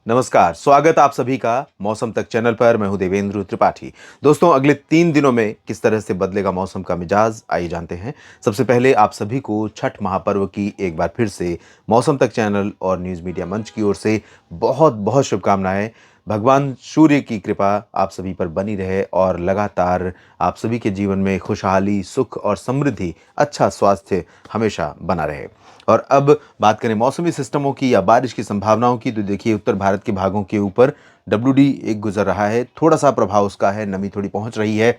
नमस्कार, स्वागत आप सभी का मौसम तक चैनल पर। मैं हूं देवेंद्र त्रिपाठी। दोस्तों, अगले 3 दिनों में किस तरह से बदलेगा मौसम का मिजाज, आइए जानते हैं। सबसे पहले आप सभी को छठ महापर्व की एक बार फिर से मौसम तक चैनल और न्यूज़ मीडिया मंच की ओर से बहुत बहुत शुभकामनाएं। भगवान सूर्य की कृपा आप सभी पर बनी रहे और लगातार आप सभी के जीवन में खुशहाली, सुख और समृद्धि, अच्छा स्वास्थ्य हमेशा बना रहे। और अब बात करें मौसमी सिस्टमों की या बारिश की संभावनाओं की, तो देखिए उत्तर भारत के भागों के ऊपर डब्ल्यूडी एक गुजर रहा है। थोड़ा सा प्रभाव उसका है, नमी थोड़ी पहुंच रही है,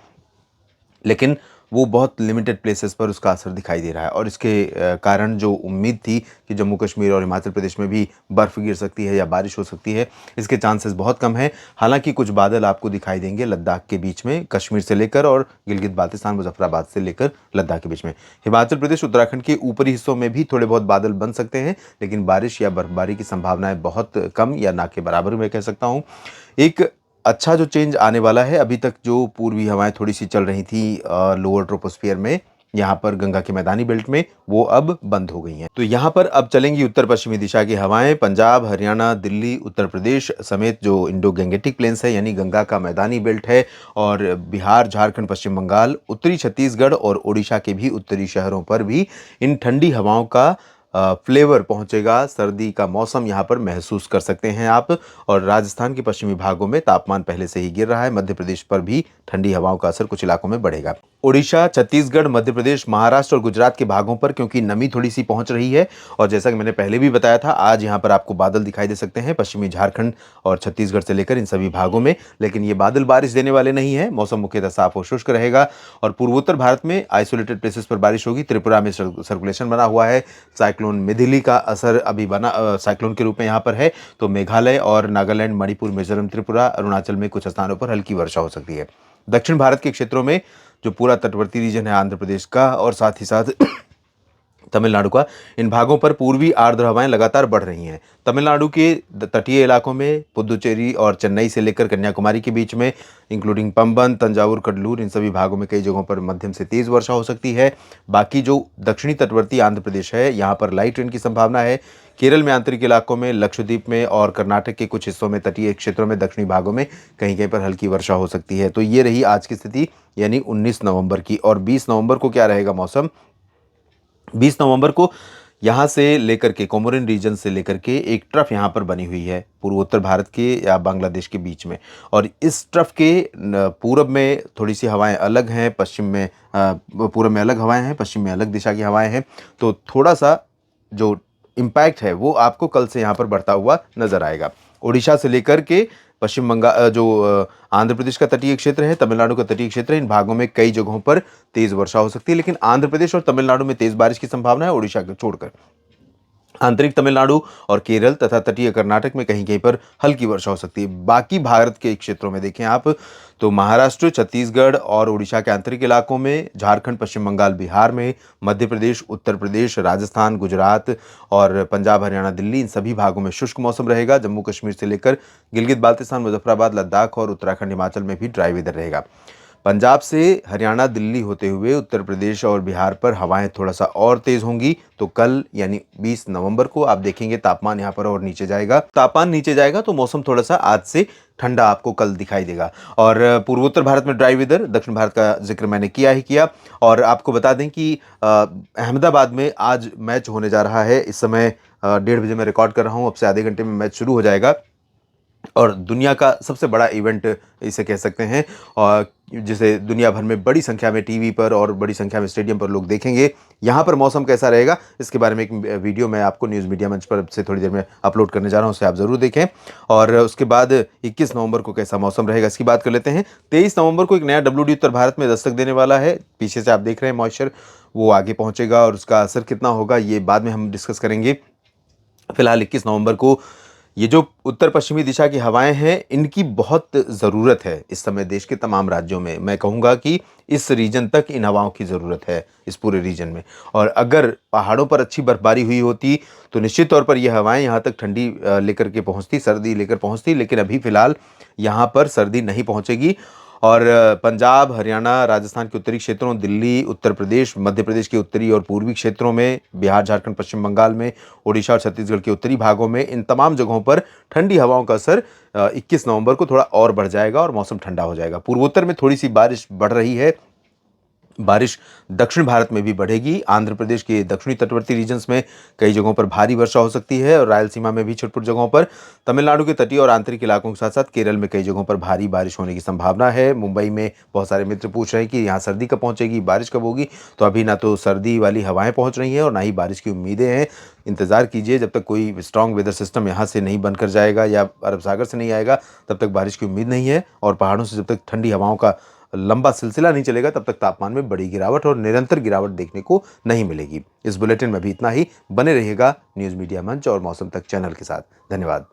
लेकिन वो बहुत लिमिटेड प्लेसेस पर उसका असर दिखाई दे रहा है। और इसके कारण जो उम्मीद थी कि जम्मू कश्मीर और हिमाचल प्रदेश में भी बर्फ़ गिर सकती है या बारिश हो सकती है, इसके चांसेस बहुत कम हैं। हालांकि कुछ बादल आपको दिखाई देंगे लद्दाख के बीच में, कश्मीर से लेकर और गिलगित बाल्टिस्तान मुजफ्फराबाद से लेकर लद्दाख के बीच में। हिमाचल प्रदेश, उत्तराखंड के ऊपरी हिस्सों में भी थोड़े बहुत बादल बन सकते हैं, लेकिन बारिश या बर्फबारी की संभावनाएं बहुत कम या ना के बराबर मैं कह सकता हूँ। एक अच्छा जो चेंज आने वाला है, अभी तक जो पूर्वी हवाएं थोड़ी सी चल रही थी लोअर ट्रोपोस्फियर में, यहाँ पर गंगा के मैदानी बेल्ट में, वो अब बंद हो गई हैं। तो यहाँ पर अब चलेंगी उत्तर पश्चिमी दिशा की हवाएं। पंजाब, हरियाणा, दिल्ली, उत्तर प्रदेश समेत जो इंडो गैंगेटिक प्लेन्स है, यानी गंगा का मैदानी बेल्ट है, और बिहार, झारखंड, पश्चिम बंगाल, उत्तरी छत्तीसगढ़ और ओडिशा के भी उत्तरी शहरों पर भी इन ठंडी हवाओं का फ्लेवर पहुंचेगा। सर्दी का मौसम यहाँ पर महसूस कर सकते हैं आप। और राजस्थान के पश्चिमी भागों में तापमान पहले से ही गिर रहा है। मध्य प्रदेश पर भी ठंडी हवाओं का असर कुछ इलाकों में बढ़ेगा। ओडिशा, छत्तीसगढ़, मध्य प्रदेश, महाराष्ट्र और गुजरात के भागों पर क्योंकि नमी थोड़ी सी पहुंच रही है, और जैसा कि मैंने पहले भी बताया था, आज यहाँ पर आपको बादल दिखाई दे सकते हैं पश्चिमी झारखंड और छत्तीसगढ़ से लेकर इन सभी भागों में। लेकिन ये बादल बारिश देने वाले नहीं है। मौसम मुख्यतः साफ और शुष्क रहेगा। और पूर्वोत्तर भारत में आइसोलेटेड प्लेसेस पर बारिश होगी। त्रिपुरा में सर्कुलेशन बना हुआ है। साइक्लोन मिथिली का असर अभी बना साइक्लोन के रूप में यहाँ पर है। तो मेघालय और नागालैंड, मणिपुर, मिजोरम, त्रिपुरा, अरुणाचल में कुछ स्थानों पर हल्की वर्षा हो सकती है। दक्षिण भारत के क्षेत्रों में जो पूरा तटवर्ती रीजन है आंध्र प्रदेश का और साथ ही साथ तमिलनाडु का, इन भागों पर पूर्वी आर्द्र हवाएं लगातार बढ़ रही हैं। तमिलनाडु के तटीय इलाकों में पुदुचेरी और चेन्नई से लेकर कन्याकुमारी के बीच में, इंक्लूडिंग पंबन, तंजावुर, कडलूर, इन सभी भागों में कई जगहों पर मध्यम से तेज वर्षा हो सकती है। बाकी जो दक्षिणी तटवर्ती आंध्र प्रदेश है, यहाँ पर लाइट रेन की संभावना है। केरल में आंतरिक इलाकों में, लक्षद्वीप में और कर्नाटक के कुछ हिस्सों में, तटीय क्षेत्रों में, दक्षिणी भागों में कहीं कहीं पर हल्की वर्षा हो सकती है। तो ये रही आज की स्थिति, यानी 19 नवंबर की। और 20 नवंबर को क्या रहेगा मौसम? 20 नवंबर को यहाँ से लेकर के कोमोरिन रीजन से लेकर के एक ट्रफ यहाँ पर बनी हुई है पूर्वोत्तर भारत के या बांग्लादेश के बीच में। और इस ट्रफ के पूरब में थोड़ी सी हवाएं अलग हैं, पश्चिम में पूरब में अलग हवाएं हैं, पश्चिम में अलग दिशा की हवाएं हैं। तो थोड़ा सा जो इम्पैक्ट है वो आपको कल से यहाँ पर बढ़ता हुआ नजर आएगा। उड़ीसा से लेकर के पश्चिम बंगाल, जो आंध्र प्रदेश का तटीय क्षेत्र है, तमिलनाडु का तटीय क्षेत्र है, इन भागों में कई जगहों पर तेज वर्षा हो सकती है। लेकिन आंध्र प्रदेश और तमिलनाडु में तेज बारिश की संभावना है, उड़ीसा को छोड़कर। आंतरिक तमिलनाडु और केरल तथा तटीय कर्नाटक में कहीं कहीं पर हल्की वर्षा हो सकती है। बाकी भारत के क्षेत्रों में देखें आप, तो महाराष्ट्र, छत्तीसगढ़ और उड़ीसा के आंतरिक इलाकों में, झारखंड, पश्चिम बंगाल, बिहार में, मध्य प्रदेश, उत्तर प्रदेश, राजस्थान, गुजरात और पंजाब, हरियाणा, दिल्ली, इन सभी भागों में शुष्क मौसम रहेगा। जम्मू कश्मीर से लेकर गिलगित बाल्टिस्तान, मुजफ्फराबाद, लद्दाख और उत्तराखंड, हिमाचल में भी ड्राई वेदर रहेगा। पंजाब से हरियाणा, दिल्ली होते हुए उत्तर प्रदेश और बिहार पर हवाएं थोड़ा सा और तेज होंगी। तो कल यानी 20 नवंबर को आप देखेंगे तापमान यहाँ पर और नीचे जाएगा। तापमान नीचे जाएगा तो मौसम थोड़ा सा आज से ठंडा आपको कल दिखाई देगा। और पूर्वोत्तर भारत में ड्राई वेदर, दक्षिण भारत का जिक्र मैंने किया ही किया। और आपको बता दें कि अहमदाबाद में आज मैच होने जा रहा है। इस समय 1:30 बजे मैं रिकॉर्ड कर रहा हूँ, अब से आधे घंटे में मैच शुरू हो जाएगा। और दुनिया का सबसे बड़ा इवेंट इसे कह सकते हैं, और जिसे दुनिया भर में बड़ी संख्या में टीवी पर और बड़ी संख्या में स्टेडियम पर लोग देखेंगे। यहाँ पर मौसम कैसा रहेगा, इसके बारे में एक वीडियो मैं आपको न्यूज़ मीडिया मंच पर से थोड़ी देर में अपलोड करने जा रहा हूँ, उसे आप ज़रूर देखें। और उसके बाद 21 नवंबर को कैसा मौसम रहेगा इसकी बात कर लेते हैं। 23 नवंबर को एक नया डब्ल्यूडी उत्तर भारत में दस्तक देने वाला है। पीछे से आप देख रहे हैं मॉइस्चर, वो आगे पहुँचेगा और उसका असर कितना होगा ये बाद में हम डिस्कस करेंगे। फिलहाल 21 नवंबर को ये जो उत्तर पश्चिमी दिशा की हवाएं हैं, इनकी बहुत ज़रूरत है इस समय देश के तमाम राज्यों में। मैं कहूँगा कि इस रीजन तक इन हवाओं की ज़रूरत है, इस पूरे रीजन में। और अगर पहाड़ों पर अच्छी बर्फबारी हुई होती तो निश्चित तौर पर ये हवाएं यहाँ तक ठंडी लेकर के पहुँचती, सर्दी लेकर पहुँचती। लेकिन अभी फ़िलहाल यहाँ पर सर्दी नहीं पहुँचेगी। और पंजाब, हरियाणा, राजस्थान के उत्तरी क्षेत्रों, दिल्ली, उत्तर प्रदेश, मध्य प्रदेश के उत्तरी और पूर्वी क्षेत्रों में, बिहार, झारखंड, पश्चिम बंगाल में, ओडिशा और छत्तीसगढ़ के उत्तरी भागों में, इन तमाम जगहों पर ठंडी हवाओं का असर 21 नवंबर को थोड़ा और बढ़ जाएगा और मौसम ठंडा हो जाएगा। पूर्वोत्तर में थोड़ी सी बारिश बढ़ रही है। बारिश दक्षिण भारत में भी बढ़ेगी। आंध्र प्रदेश के दक्षिणी तटवर्ती रीजन्स में कई जगहों पर भारी वर्षा हो सकती है और रायलसीमा में भी छिटपुट जगहों पर। तमिलनाडु के तटीय और आंतरिक इलाकों के साथ साथ केरल में कई जगहों पर भारी बारिश होने की संभावना है। मुंबई में बहुत सारे मित्र पूछ रहे हैं कि यहाँ सर्दी कब पहुंचेगी, बारिश कब होगी। तो अभी ना तो सर्दी वाली हवाएं पहुंच रही हैं और ना ही बारिश की उम्मीदें हैं। इंतजार कीजिए, जब तक कोई स्ट्रांग वेदर सिस्टम यहाँ से नहीं बनकर जाएगा या अरब सागर से नहीं आएगा तब तक बारिश की उम्मीद नहीं है। और पहाड़ों से जब तक ठंडी हवाओं का लंबा सिलसिला नहीं चलेगा तब तक तापमान में बड़ी गिरावट और निरंतर गिरावट देखने को नहीं मिलेगी। इस बुलेटिन में भी इतना ही। बने रहिएगा न्यूज़ मीडिया मंच और मौसम तक चैनल के साथ। धन्यवाद।